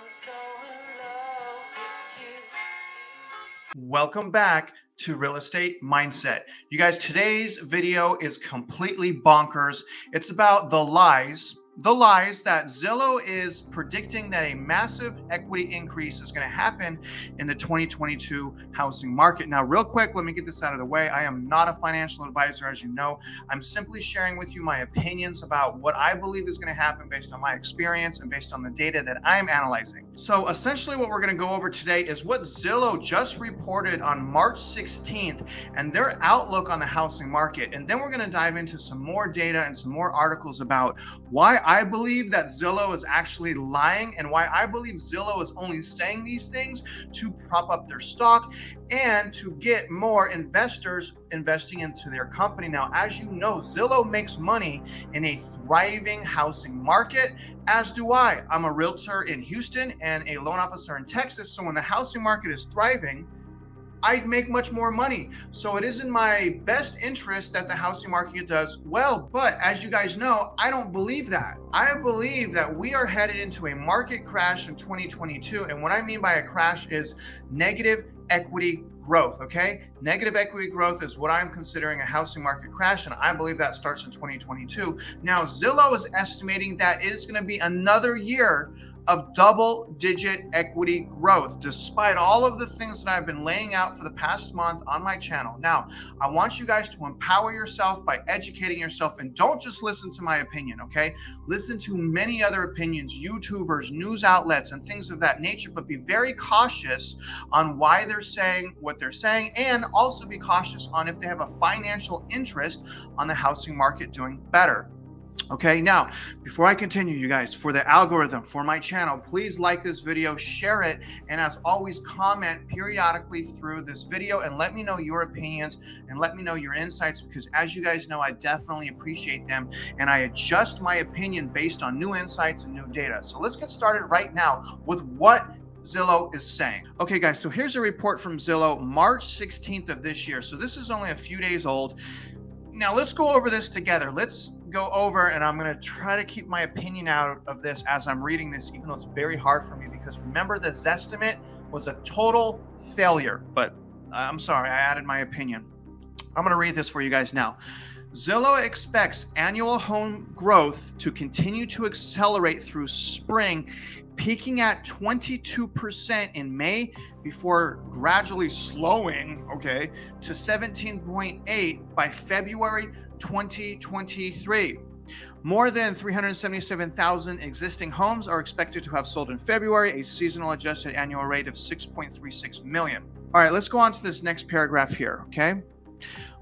so in love with you. Welcome back to Real Estate Mindset. You guys, today's video is completely bonkers. It's about the lies that Zillow is predicting that a massive equity increase is going to happen in the 2022 housing market. Now, real quick, let me get this out of the way. I am not a financial advisor, as you know. I'm simply sharing with you my opinions about what I believe is going to happen based on my experience and based on the data that I'm analyzing. So essentially what we're going to go over today is what Zillow just reported on March 16th and their outlook on the housing market. And then we're going to dive into some more data and some more articles about why I believe that Zillow is actually lying and why I believe Zillow is only saying these things to prop up their stock and to get more investors investing into their company. Now, as you know, Zillow makes money in a thriving housing market, as do I. I'm a realtor in Houston and a loan officer in Texas. So when the housing market is thriving, I make much more money. So it is in my best interest that the housing market does well. But as you guys know, I don't believe that. I believe that we are headed into a market crash in 2022. And what I mean by a crash is negative equity growth, okay? Negative equity growth is what I'm considering a housing market crash, and I believe that starts in 2022. Now, Zillow is estimating that it is going to be another year of double-digit equity growth, despite all of the things that I've been laying out for the past month on my channel. Now, I want you guys to empower yourself by educating yourself, and don't just listen to my opinion, okay? Listen to many other opinions, YouTubers, news outlets, and things of that nature, but be very cautious on why they're saying what they're saying, and also be cautious on if they have a financial interest on the housing market doing better. Okay, now, before I continue, you guys, for the algorithm for my channel, please like this video, share it, and as always, comment periodically through this video and let me know your opinions and let me know your insights, because as you guys know, I definitely appreciate them and I adjust my opinion based on new insights and new data. So let's get started right now with what Zillow is saying. Okay, guys, so here's a report from Zillow, March 16th of this year. So this is only a few days old. Now let's go over this together. Let's go over, and I'm going to try to keep my opinion out of this as I'm reading this, even though it's very hard for me, because remember, the Zestimate was a total failure, but I'm sorry, I added my opinion. I'm going to read this for you guys now. Zillow expects annual home growth to continue to accelerate through spring, peaking at 22% in May before gradually slowing, okay, to 17.8 by February 2023. More than 377,000 existing homes are expected to have sold in February, a seasonal adjusted annual rate of 6.36 million. All right, let's go on to this next paragraph here, okay?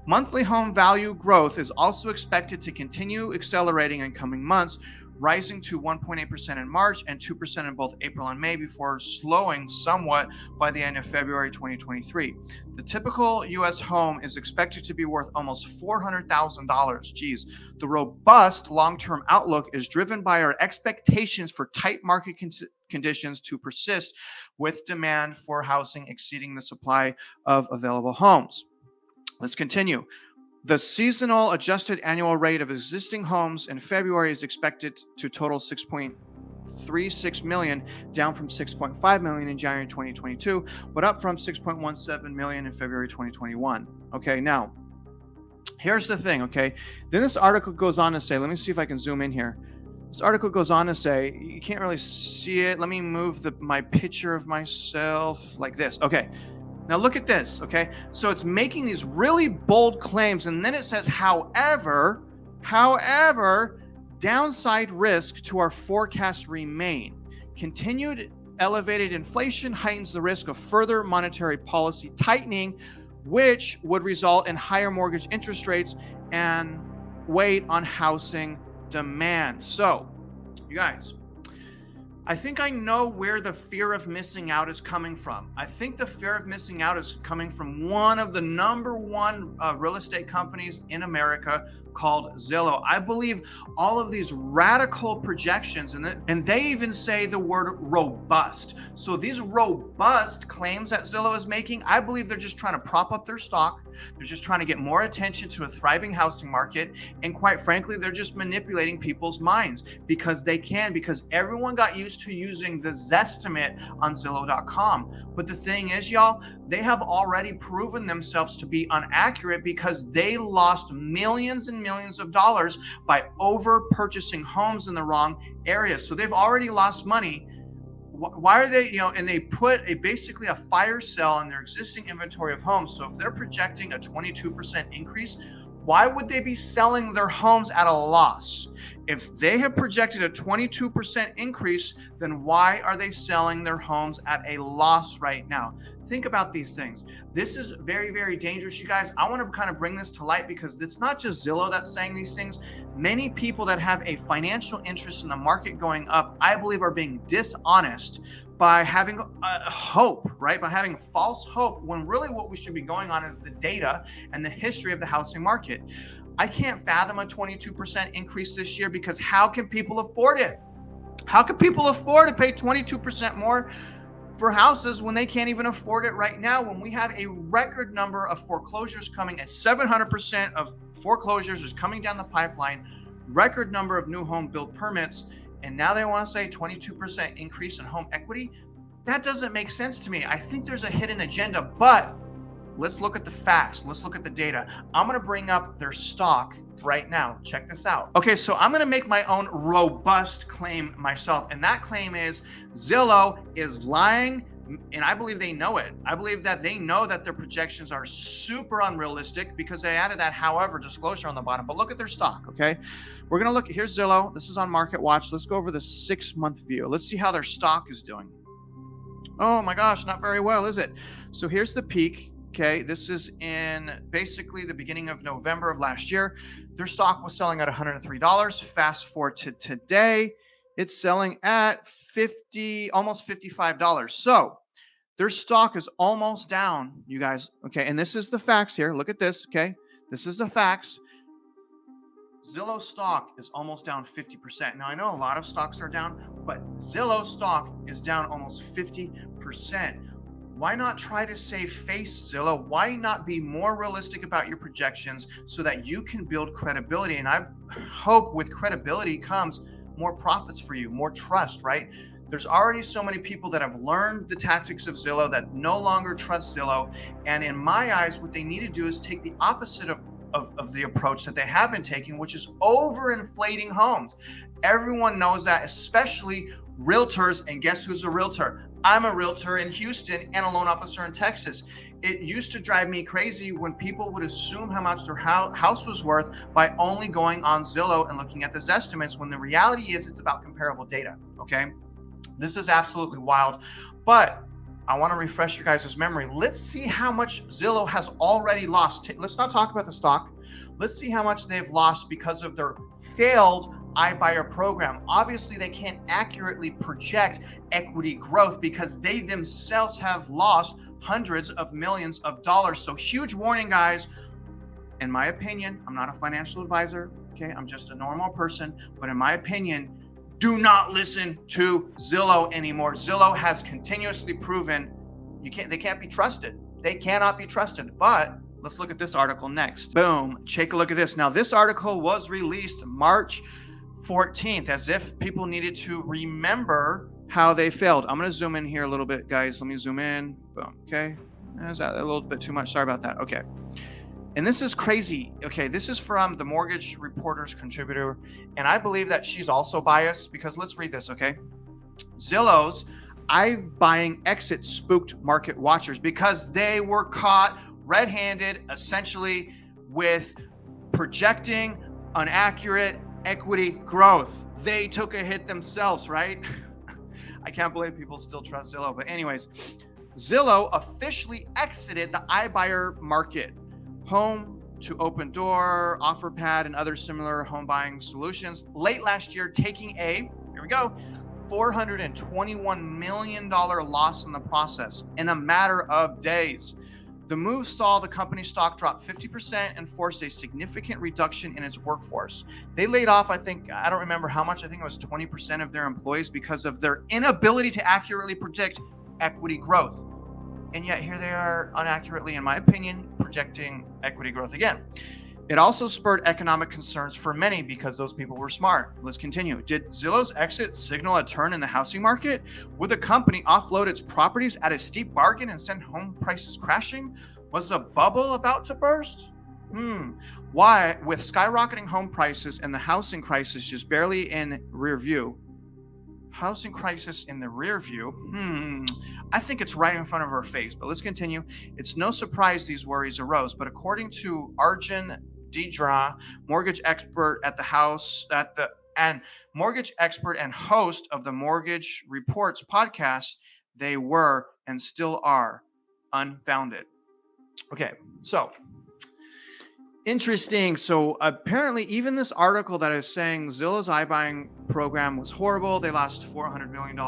Monthly home value growth is also expected to continue accelerating in coming months, rising to 1.8% in March and 2% in both April and May before slowing somewhat by the end of February 2023. The typical U.S. home is expected to be worth almost $400,000. Geez, the robust long-term outlook is driven by our expectations for tight market conditions to persist, with demand for housing exceeding the supply of available homes. Let's continue. The seasonal adjusted annual rate of existing homes in February is expected to total 6.36 million, down from 6.5 million in January 2022, but up from 6.17 million in February 2021. Okay, now, here's the thing, okay? Then this article goes on to say, let me see if I can zoom in here. This article goes on to say, you can't really see it. Let me move my picture of myself like this. Okay. Now look at this, okay? So it's making these really bold claims, and then it says, however, downside risk to our forecasts remain. Continued elevated inflation heightens the risk of further monetary policy tightening, which would result in higher mortgage interest rates and weight on housing demand. So, you guys, I think I know where the fear of missing out is coming from. I think the fear of missing out is coming from one of the number one real estate companies in America called Zillow. I believe all of these radical projections, and they even say the word robust. So these robust claims that Zillow is making, I believe they're just trying to prop up their stock. They're just trying to get more attention to a thriving housing market. And quite frankly, they're just manipulating people's minds because they can, because everyone got used to using the Zestimate on Zillow.com. But the thing is, y'all, they have already proven themselves to be inaccurate because they lost millions and millions of dollars by over purchasing homes in the wrong areas. So they've already lost money. Why are they, and they put basically a fire sale on their existing inventory of homes. So if they're projecting a 22% increase, why would they be selling their homes at a loss? If they have projected a 22% increase, then why are they selling their homes at a loss right now? Think about these things. This is very, very dangerous, you guys. I want to kind of bring this to light because it's not just Zillow that's saying these things. Many people that have a financial interest in the market going up, I believe, are being dishonest by having hope, right? By having false hope, when really what we should be going on is the data and the history of the housing market. I can't fathom a 22% increase this year because how can people afford it? How can people afford to pay 22% more for houses when they can't even afford it right now, when we have a record number of foreclosures coming at 700% of foreclosures is coming down the pipeline, record number of new home build permits, and now they want to say 22% increase in home equity? That doesn't make sense to me. I think there's a hidden agenda, but let's look at the facts. Let's look at the data. I'm going to bring up their stock right now. Check this out. Okay, so I'm going to make my own robust claim myself, and that claim is Zillow is lying, and I believe they know it. I believe that they know that their projections are super unrealistic because they added that however disclosure on the bottom. But look at their stock, okay? We're going to look, here's Zillow. This is on Market Watch. Let's go over the 6-month view. Let's see how their stock is doing. Oh my gosh, not very well, is it? So here's the peak. Okay, this is in basically the beginning of November of last year. Their stock was selling at $103. Fast forward to today, it's selling at almost $55. So their stock is almost down, you guys. Okay, and this is the facts here. Look at this. Okay, this is the facts. Zillow stock is almost down 50%. Now I know a lot of stocks are down, but Zillow stock is down almost 50%. Why not try to save face, Zillow? Why not be more realistic about your projections so that you can build credibility? And I hope with credibility comes more profits for you, more trust, right? There's already so many people that have learned the tactics of Zillow that no longer trust Zillow. And in my eyes, what they need to do is take the opposite of the approach that they have been taking, which is overinflating homes. Everyone knows that, especially realtors. And guess who's a realtor? I'm a realtor in Houston and a loan officer in Texas. It used to drive me crazy when people would assume how much their house was worth by only going on Zillow and looking at those estimates, when the reality is it's about comparable data, okay? This is absolutely wild, but I want to refresh your guys' memory. Let's see how much Zillow has already lost. Let's not talk about the stock. Let's see how much they've lost because of their failed iBuyer program. Obviously, they can't accurately project equity growth because they themselves have lost hundreds of millions of dollars. So huge warning, guys. In my opinion, I'm not a financial advisor, okay? I'm just a normal person, but in my opinion, do not listen to Zillow anymore. Zillow has continuously proven they can't be trusted. They cannot be trusted. But let's look at this article next. Boom, take a look at this. Now, this article was released March 14th, as if people needed to remember how they failed. I'm going to zoom in here a little bit, guys. Let me zoom in. Boom. Okay. Is that a little bit too much? Sorry about that. Okay. And this is crazy. Okay. This is from the Mortgage Reporter's contributor. And I believe that she's also biased because let's read this. Okay. Zillow's iBuying exit spooked market watchers because they were caught red-handed, essentially, with projecting inaccurate equity growth. They took a hit themselves, right? I can't believe people still trust Zillow. But anyways, Zillow officially exited the iBuyer market. Home to Open Door, OfferPad, and other similar home buying solutions late last year, taking a, here we go, $421 million loss in the process in a matter of days. The move saw the company's stock drop 50% and forced a significant reduction in its workforce. They laid off, I don't remember how much, I think it was 20% of their employees because of their inability to accurately predict equity growth. And yet here they are inaccurately, in my opinion, projecting equity growth again. It also spurred economic concerns for many because those people were smart. Let's continue. Did Zillow's exit signal a turn in the housing market? Would the company offload its properties at a steep bargain and send home prices crashing? Was the bubble about to burst? Why, with skyrocketing home prices and the housing crisis just barely in rear view? Housing crisis in the rear view? I think it's right in front of our face, but let's continue. It's no surprise these worries arose, but according to Arjun Deidra, mortgage expert at the house and mortgage expert and host of the Mortgage Reports podcast, they were and still are unfounded. Okay, so interesting. So apparently, even this article that is saying Zillow's iBuying program was horrible, they lost $400 million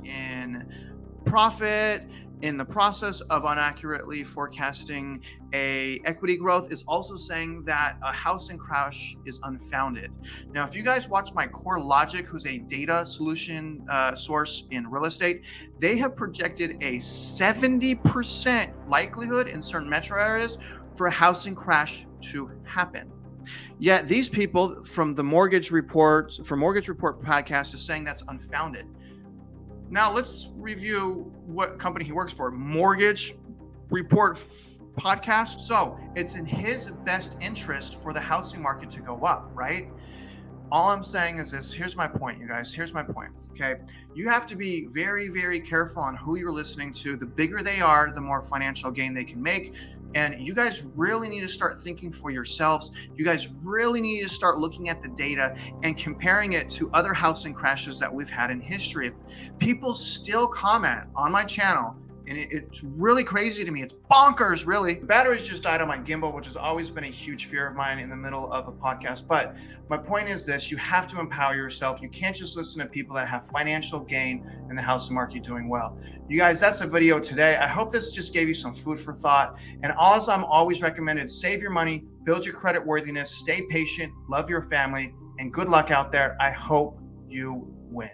in profit in the process of unaccurately forecasting a equity growth, is also saying that a housing crash is unfounded. Now, if you guys watch my Core Logic, who's a data solution source in real estate, they have projected a 70% likelihood in certain metro areas for a housing crash to happen. Yet these people from the Mortgage Report podcast is saying that's unfounded. Now let's review what company he works for. Mortgage Report podcast. So it's in his best interest for the housing market to go up, right? All I'm saying is this. Here's my point, you guys. Here's my point. Okay. You have to be very, very careful on who you're listening to. The bigger they are, the more financial gain they can make. And you guys really need to start thinking for yourselves. You guys really need to start looking at the data and comparing it to other housing crashes that we've had in history. If people still comment on my channel, and it's really crazy to me. It's bonkers, really. The batteries just died on my gimbal, which has always been a huge fear of mine in the middle of a podcast. But my point is this: you have to empower yourself. You can't just listen to people that have financial gain in the housing market doing well. You guys, that's the video today. I hope this just gave you some food for thought. And as I'm always recommended, save your money, build your credit worthiness, stay patient, love your family, and good luck out there. I hope you win.